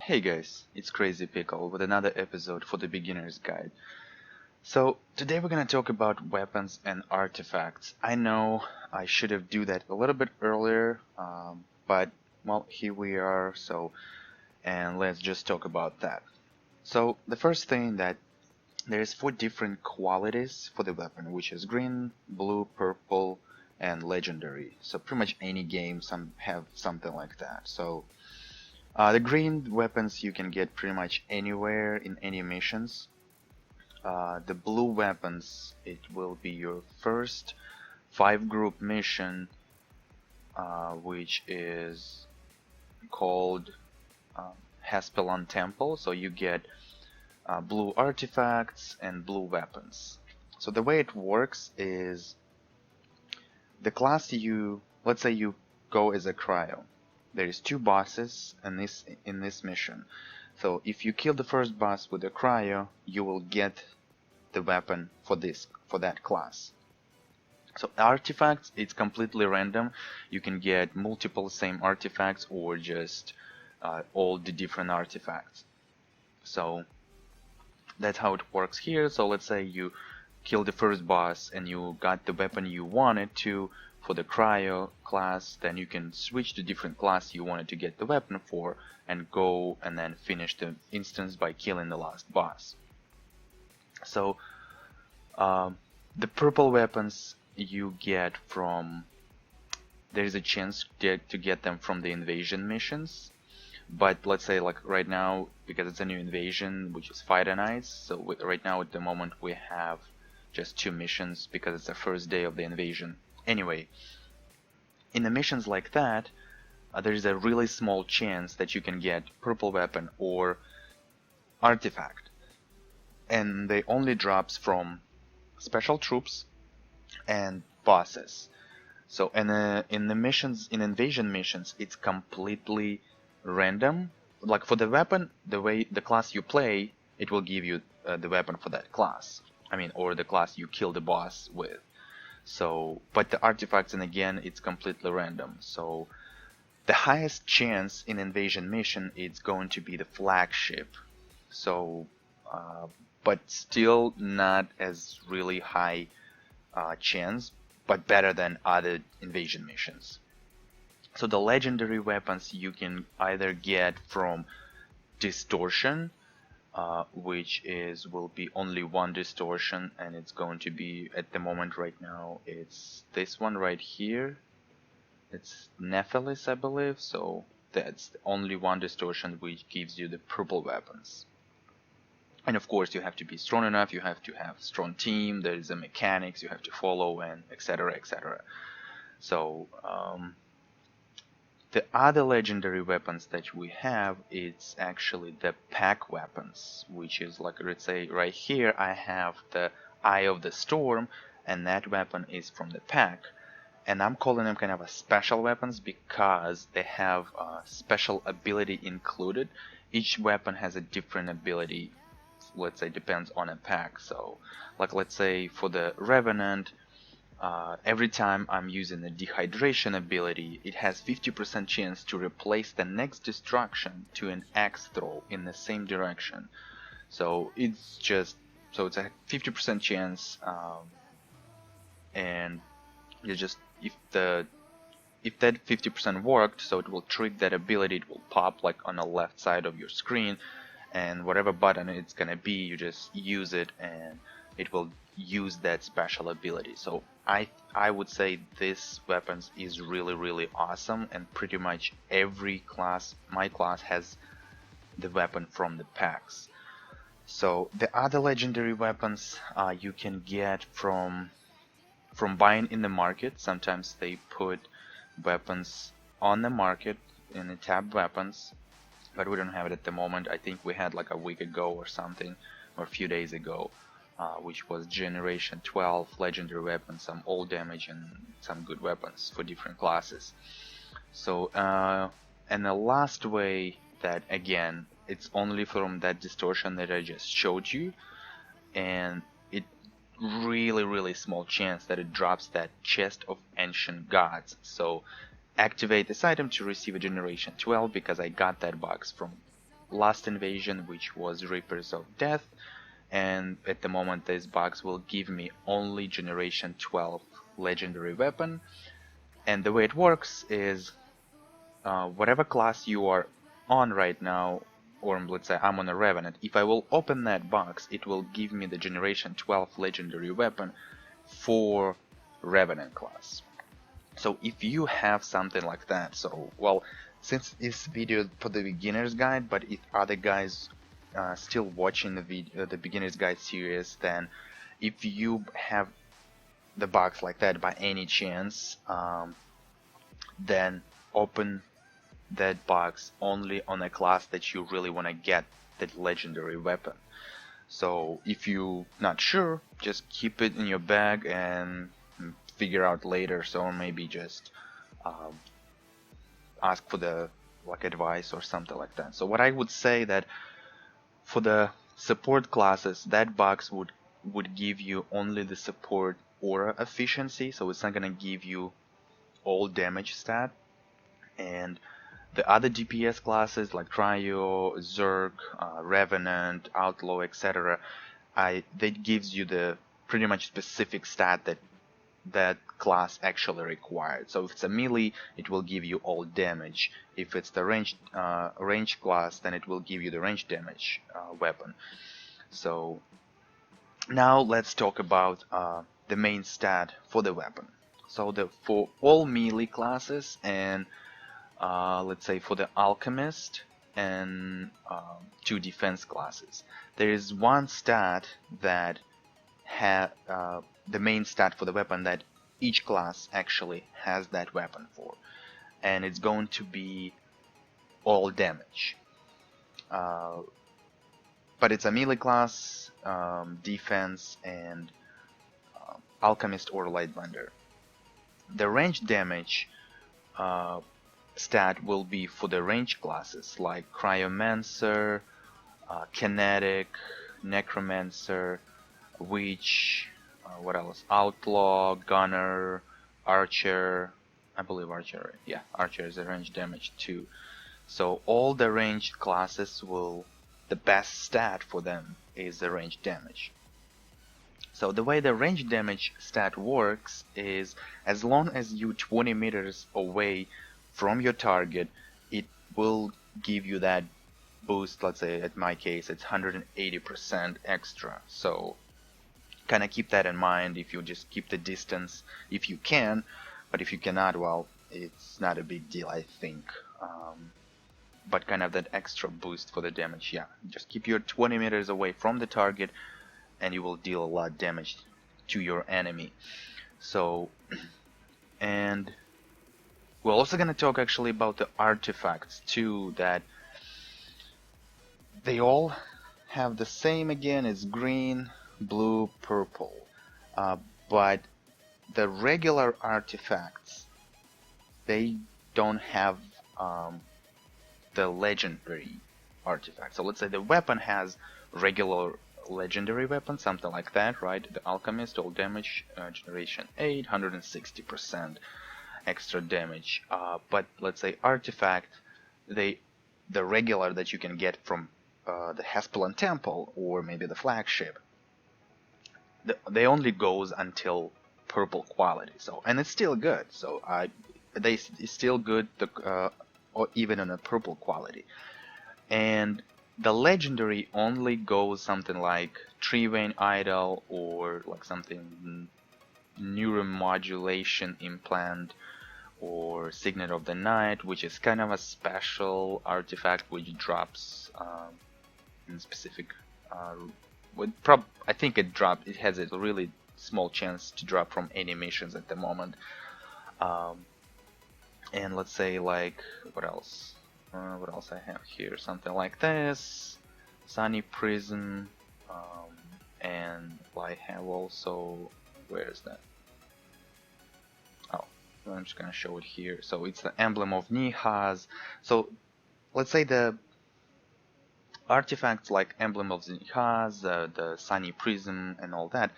Hey guys, it's Crazy Pickle with another episode for the beginner's guide. So today we're gonna talk about weapons and artifacts. I know I should have do that a little bit earlier, but well, here we are. And let's just talk about that. So the first thing that there's four different qualities for the weapon, which is green, blue, purple, and legendary. So pretty much any game some have something like that. The green weapons you can get pretty much anywhere in any missions. The blue weapons, it will be your first 5 group mission, which is called Hespelon Temple. So you get blue artifacts and blue weapons. So the way it works is the class let's say you go as a cryo. There is 2 bosses in this mission. So if you kill the first boss with a cryo, you will get the weapon for that class. So artifacts, it's completely random. You can get multiple same artifacts or just all the different artifacts. So that's how it works here. So let's say you kill the first boss and you got the weapon you wanted to for the cryo class, then you can switch to different class you wanted to get the weapon for and go and then finish the instance by killing the last boss. So the purple weapons you get from, there's a chance to get them from the invasion missions, but let's say like right now, because it's a new invasion which is Fighter Nights, so right now at the moment we have just 2 missions because it's the first day of the invasion. Anyway, in the missions like that, there is a really small chance that you can get purple weapon or artifact, and they only drops from special troops and bosses. So in the missions, in invasion missions, it's completely random. Like for the weapon, the way the class you play, it will give you the weapon for that class. I mean, or the class you kill the boss with. So, but the artifacts, and again, it's completely random. So the highest chance in invasion mission is going to be the flagship. So, but still not as really high chance, but better than other invasion missions. So the legendary weapons you can either get from distortion, which will be only 1 distortion, and it's going to be, at the moment right now, it's this one right here. It's Nephilis, I believe. So that's only 1 distortion which gives you the purple weapons. And of course you have to be strong enough, you have to have strong team, there is a mechanics you have to follow, and etc, etc. So the other legendary weapons that we have, it's actually the pack weapons, which is like, let's say right here I have the Eye of the Storm, and that weapon is from the pack. And I'm calling them kind of a special weapons because they have a special ability included. Each weapon has a different ability, let's say depends on a pack. So like let's say for the Revenant, every time I'm using the dehydration ability, it has 50% chance to replace the next destruction to an axe throw in the same direction. So it's a 50% chance, and you just, if that 50% worked, so it will trick that ability, it will pop like on the left side of your screen, and whatever button it's gonna be, you just use it and it will use that special ability. So I would say this weapons is really awesome, and pretty much every class, my class, has the weapon from the packs. So the other legendary weapons you can get from buying in the market. Sometimes they put weapons on the market in the tab weapons, but we don't have it at the moment. I think we had like a week ago or something, or a few days ago, which was Generation 12 legendary weapons, some old damage and some good weapons for different classes. So and the last way, that again, it's only from that distortion that I just showed you, and it really small chance that it drops that chest of ancient gods. So activate this item to receive a Generation 12, because I got that box from last invasion, which was Reapers of Death, and at the moment this box will give me only Generation 12 legendary weapon. And the way it works is whatever class you are on right now, or let's say I'm on a Revenant, if I will open that box, it will give me the Generation 12 legendary weapon for Revenant class. So if you have something like that, so well, since this video for the beginner's guide, but if other guys still watching the video, the beginner's guide series, then if you have the box like that by any chance, then open that box only on a class that you really want to get that legendary weapon. So if you're not sure, just keep it in your bag and figure out later. So maybe just ask for the advice or something like that. So what I would say that for the support classes, that box would give you only the support aura efficiency, so it's not gonna give you all damage stat. And the other DPS classes like Cryo, Zerg, Revenant, Outlaw, etc., that gives you the pretty much specific stat that class actually required. So if it's a melee, it will give you all damage. If it's the range class, then it will give you the range damage weapon. So now let's talk about the main stat for the weapon. So for all melee classes and let's say for the alchemist and 2 defense classes, there is one stat that the main stat for the weapon that each class actually has that weapon for, and it's going to be all damage. But it's a melee class, defense, and alchemist or lightbender. The range damage stat will be for the range classes like Cryomancer, Kinetic, Necromancer, Witch, what else? Outlaw, Gunner, Archer. I believe Archer. Yeah, Archer is a range damage too. So all the ranged classes the best stat for them is the range damage. So the way the range damage stat works is as long as you're 20 meters away from your target, it will give you that boost. Let's say in my case it's 180% extra. So kind of keep that in mind if you just keep the distance if you can, but if you cannot, well, it's not a big deal, I think. But kind of that extra boost for the damage, yeah, just keep your 20 meters away from the target and you will deal a lot of damage to your enemy. So, and we're also going to talk actually about the artifacts too, that they all have the same, again, it's green, blue, purple, but the regular artifacts, they don't have the legendary artifact. So let's say the weapon has regular legendary weapon, something like that, right? The alchemist, all damage, generation 8, 160% extra damage. But let's say artifact, the regular that you can get from the Hespelon Temple or maybe the flagship, they only goes until purple quality. So, and it's still good. So it's still good, or even on a purple quality. And the legendary only goes something like Tree-Vein Idol or like something neuromodulation implant or Signet of the Night, which is kind of a special artifact which drops in specific. I think it has a really small chance to drop from any missions at the moment. And let's say like what else? What else I have here? Something like this, Sunny Prism, and I have also, where is that? Oh, I'm just gonna show it here. So it's the Emblem of Nihaz. So let's say the artifacts like Emblem of Nihaz, the Sunny Prism, and all that,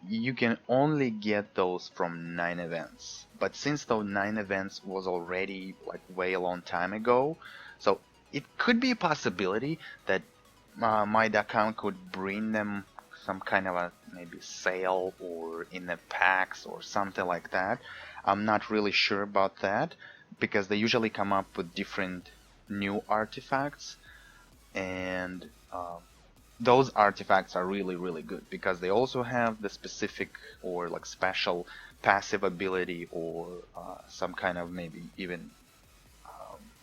you can only get those from 9 events. But since those 9 events was already like way a long time ago, so it could be a possibility that my account could bring them some kind of a maybe sale or in the packs or something like that. I'm not really sure about that because they usually come up with different new artifacts, and those artifacts are really really good because they also have the specific or like special passive ability or some kind of maybe even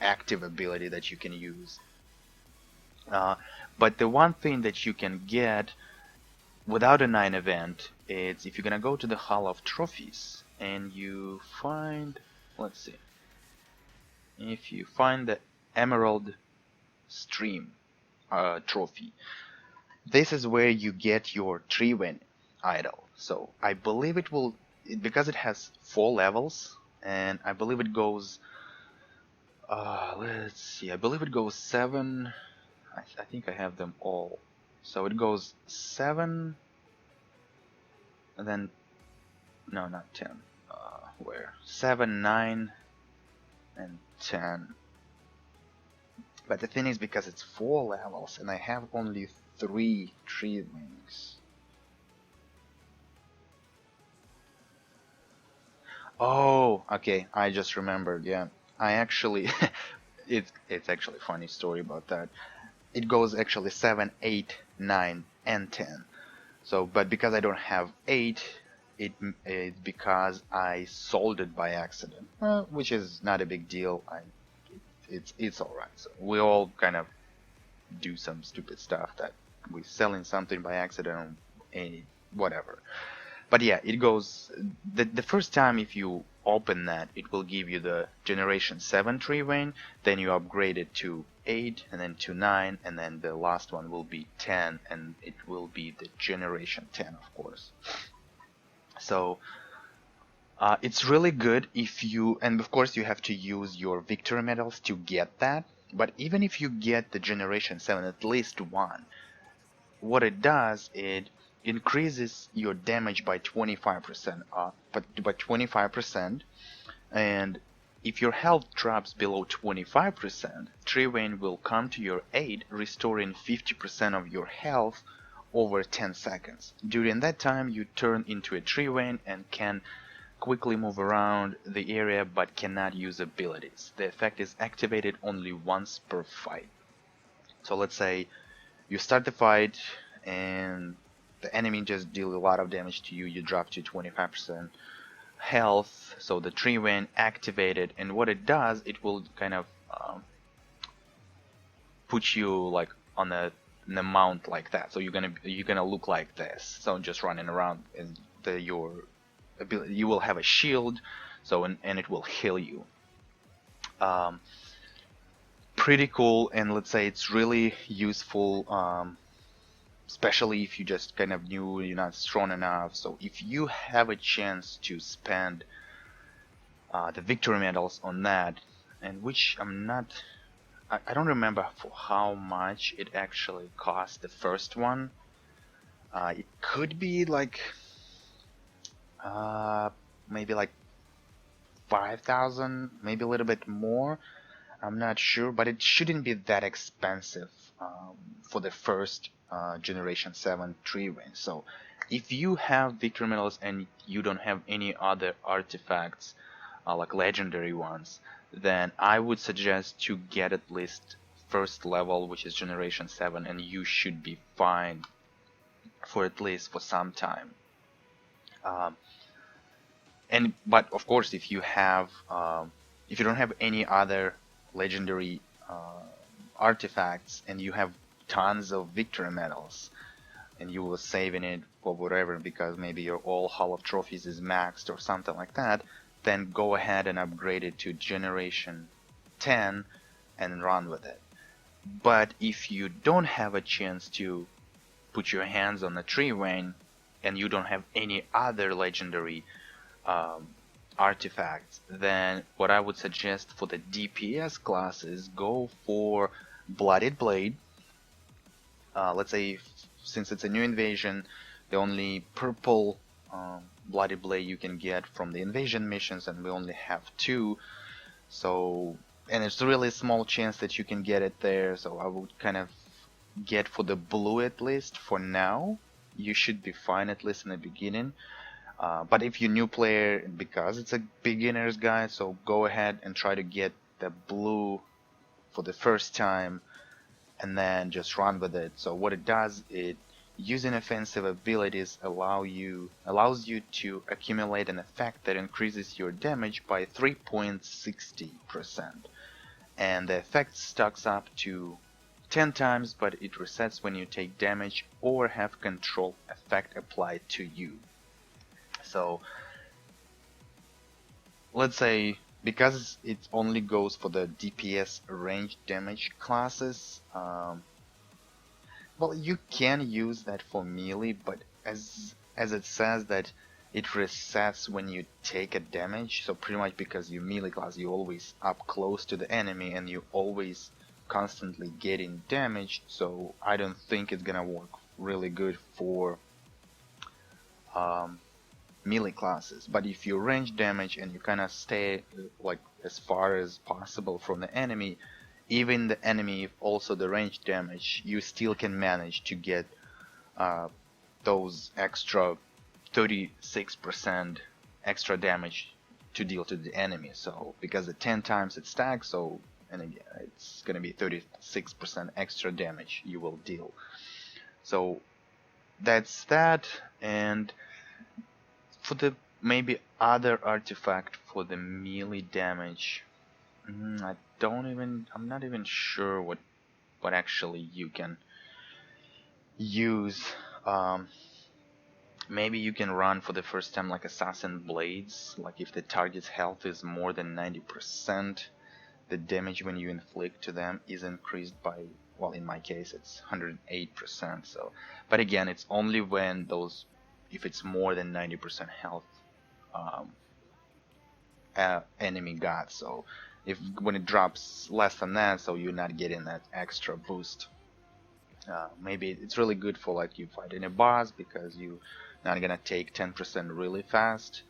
active ability that you can use. Uh, but the one thing that you can get without a 9 event is if you're gonna go to the Hall of Trophies and you find, let's see, if you find the Emerald Stream trophy, this is where you get your Treewind idol. So I believe it will, because it has 4 levels, and I believe it goes, let's see, I believe it goes 7, I think I have them all. So it goes 7, and then, no, not 10, where? 7, 9, and 10. But the thing is, because it's 4 levels, and I have only 3 tree wings. Oh, okay, I just remembered, yeah. I actually, it's actually a funny story about that. It goes actually 7, 8, 9, and 10. So, but because I don't have 8, it's because I sold it by accident, which is not a big deal. It's all right. So we all kind of do some stupid stuff that we're selling something by accident, and whatever. But yeah, it goes the first time if you open that, it will give you the generation 7 tree vein, then you upgrade it to 8 and then to 9, and then the last one will be 10, and it will be the generation 10, of course. So it's really good if you, and of course you have to use your victory medals to get that, but even if you get the generation 7 at least one, what it does, it increases your damage by 25%, but by 25%, and if your health drops below 25%, Treewind will come to your aid, restoring 50% of your health over 10 seconds. During that time, you turn into a Treewind and can quickly move around the area but cannot use abilities. The effect is activated only once per fight. So let's say you start the fight and the enemy just deal a lot of damage to you, you drop to 25% health, so the tree wind activated, and what it does, it will kind of put you like on a mount like that, so you're gonna look like this, so just running around, and your ability, you will have a shield, so and it will heal you. Pretty cool, and let's say it's really useful, especially if you just kind of new, you're not strong enough. So if you have a chance to spend the victory medals on that, and which I don't remember for how much it actually cost, the first one. It could be like maybe like 5,000, maybe a little bit more. I'm not sure, but it shouldn't be that expensive for the first generation 7 tree win. So if you have victory medals and you don't have any other artifacts like legendary ones, then I would suggest to get at least first level, which is generation 7, and you should be fine for at least for some time. But of course, if you don't have any other legendary artifacts and you have tons of victory medals and you were saving it for whatever because maybe your all Hall of Trophies is maxed or something like that, then go ahead and upgrade it to generation 10 and run with it. But if you don't have a chance to put your hands on the tree vein and you don't have any other legendary artifacts, then what I would suggest for the DPS classes, go for Blooded Blade. Let's say since it's a new invasion, the only purple Blooded Blade you can get from the invasion missions, and we only have 2, so and it's a really small chance that you can get it there, so I would kind of get for the blue at least for now. You should be fine at least in the beginning. But if you're a new player, because it's a beginner's guide, so go ahead and try to get the blue for the first time and then just run with it. So what it does, it using offensive abilities allows you to accumulate an effect that increases your damage by 3.60%. And the effect stacks up to 10 times, but it resets when you take damage or have control effect applied to you. So let's say because it only goes for the DPS range damage classes, well, you can use that for melee, but as it says that it resets when you take a damage, so pretty much because you melee class, you always up close to the enemy and you always constantly getting damaged, so I don't think it's gonna work really good for melee classes. But if you range damage and you kind of stay like as far as possible from the enemy, even the enemy also the range damage, you still can manage to get those extra 36% extra damage to deal to the enemy. So because the 10 times it stacks, so and again it's gonna be 36% extra damage you will deal. So that's that. And for the maybe other artifact for the melee damage, I'm not even sure what actually you can use. Maybe you can run for the first time like assassin blades, like if the target's health is more than 90%, the damage when you inflict to them is increased by, well, in my case it's 108%. So but again, it's only when those, if it's more than 90% health enemy got. So if when it drops less than that, so you're not getting that extra boost. Maybe it's really good for like you fighting a boss because you're not gonna take 10% really fast.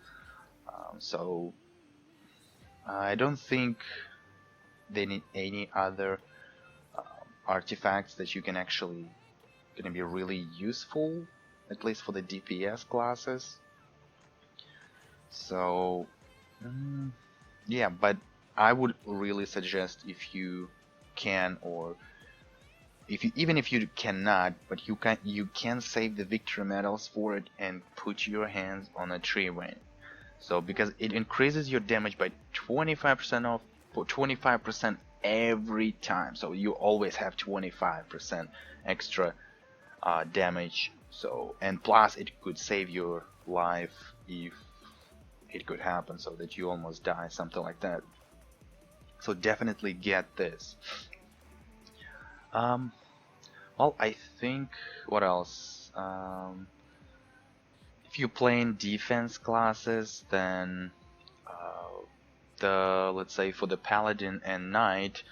So I don't think they need any other artifacts that you can actually gonna be really useful, at least for the DPS classes. So yeah, but I would really suggest if you can, or if you, even if you cannot, but you can save the victory medals for it and put your hands on a tree ring. So because it increases your damage by 25% off, 25% every time. So you always have 25% extra damage. So, and plus it could save your life if it could happen, so that you almost die, something like that. So definitely get this. Well, I think what else? If you're playing defense classes, then let's say for the paladin and knight,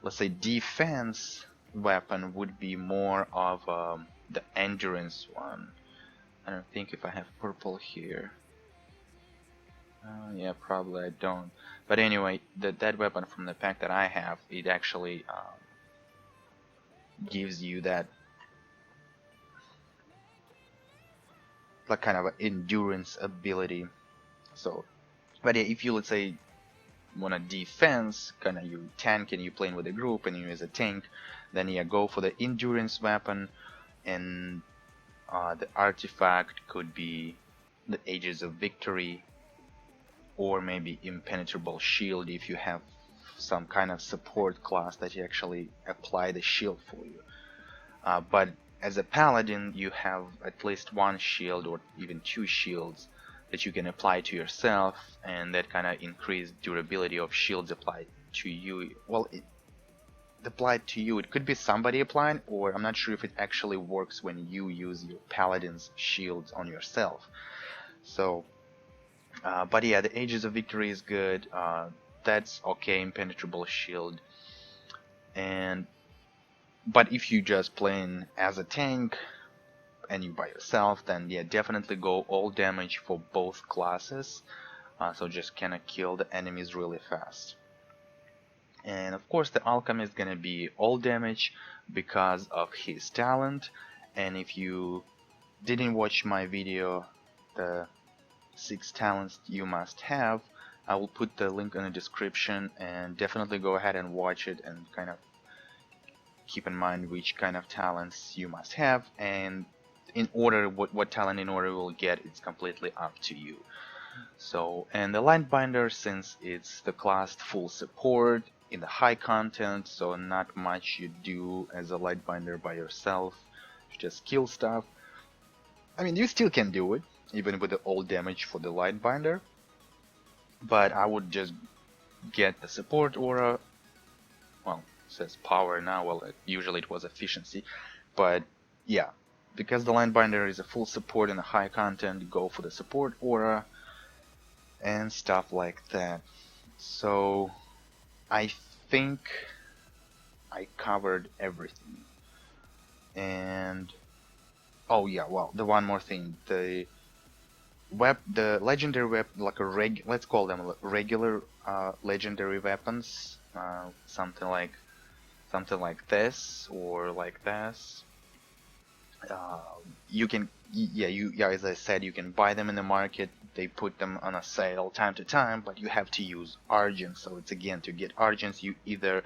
let's say defense weapon would be more of the endurance one. I don't think if I have purple here. Yeah, probably I don't. But anyway, that weapon from the pack that I have, it actually gives you that like kind of an endurance ability. So, but yeah, if you let's say want a defense, kind of you tank and you playing with a group and you use a tank, then yeah, go for the endurance weapon, and the artifact could be the Ages of Victory, or maybe Impenetrable Shield if you have some kind of support class that you actually apply the shield for you. But as a paladin, you have at least one shield or even two shields that you can apply to yourself, and that kind of increase durability of shields applied to you. Well, applied to you, it could be somebody applying, or I'm not sure if it actually works when you use your paladin's shields on yourself. So, but yeah, the Ages of Victory is good. That's okay, Impenetrable Shield. And but if you just playing as a tank and you by yourself, then yeah, definitely go all damage for both classes. So just kinda kill the enemies really fast. And of course the alchemy is gonna be all damage because of his talent. And if you didn't watch my video, the 6 talents you must have, I will put the link in the description, and definitely go ahead and watch it and kind of keep in mind which kind of talents you must have, and in order what talent in order you will get, it's completely up to you. So, and the Lightbinder, since it's the class full support in the high content, so not much you do as a Lightbinder by yourself, you just kill stuff. I mean, you still can do it even with the old damage for the Lightbinder, but I would just get the support aura. Well, it says power now, well, usually it was efficiency, but yeah, because the Lightbinder is a full support and a high content, go for the support aura and stuff like that. So I think I covered everything. And oh yeah, well, the one more thing, the legendary weapon, like let's call them regular legendary weapons, something like this or like this. You can, yeah, as I said, you can buy them in the market. They put them on a sale time to time, but you have to use Argents. So it's again, to get Argents, you either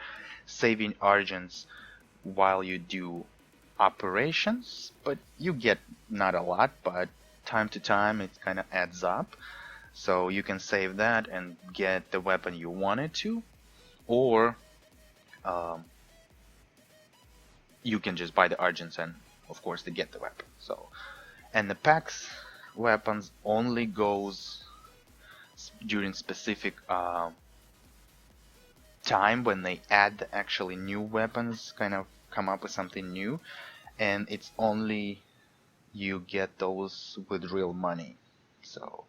saving Argents while you do operations, but you get not a lot, but time to time it kind of adds up. So you can save that and get the weapon you wanted to, or you can just buy the Argents and of course to get the weapon. So, and the packs weapons only goes during specific time when they add the actually new weapons, kind of come up with something new, and it's only you get those with real money. So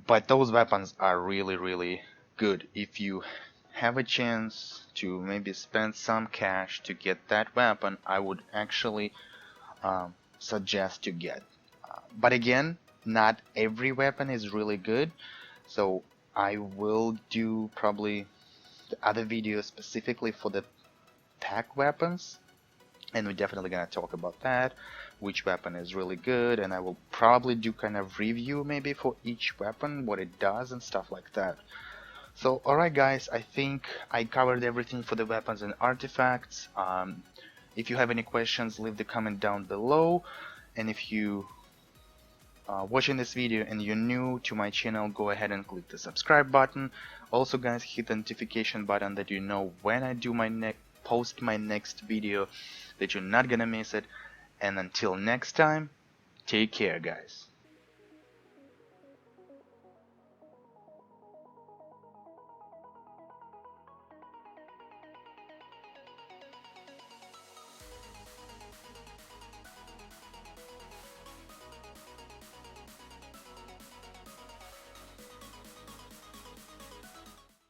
but those weapons are really good. If you have a chance to maybe spend some cash to get that weapon, I would actually suggest to get. But again, not every weapon is really good, so I will do probably the other video specifically for the pack weapons, and we're definitely gonna talk about that, which weapon is really good, and I will probably do kind of review maybe for each weapon, what it does and stuff like that. So alright guys, I think I covered everything for the weapons and artifacts. If you have any questions, leave the comment down below, and if you watching this video and you're new to my channel, go ahead and click the subscribe button. Also guys, hit the notification button that you know when I do post my next video, that you're not gonna miss it. And until next time, take care guys.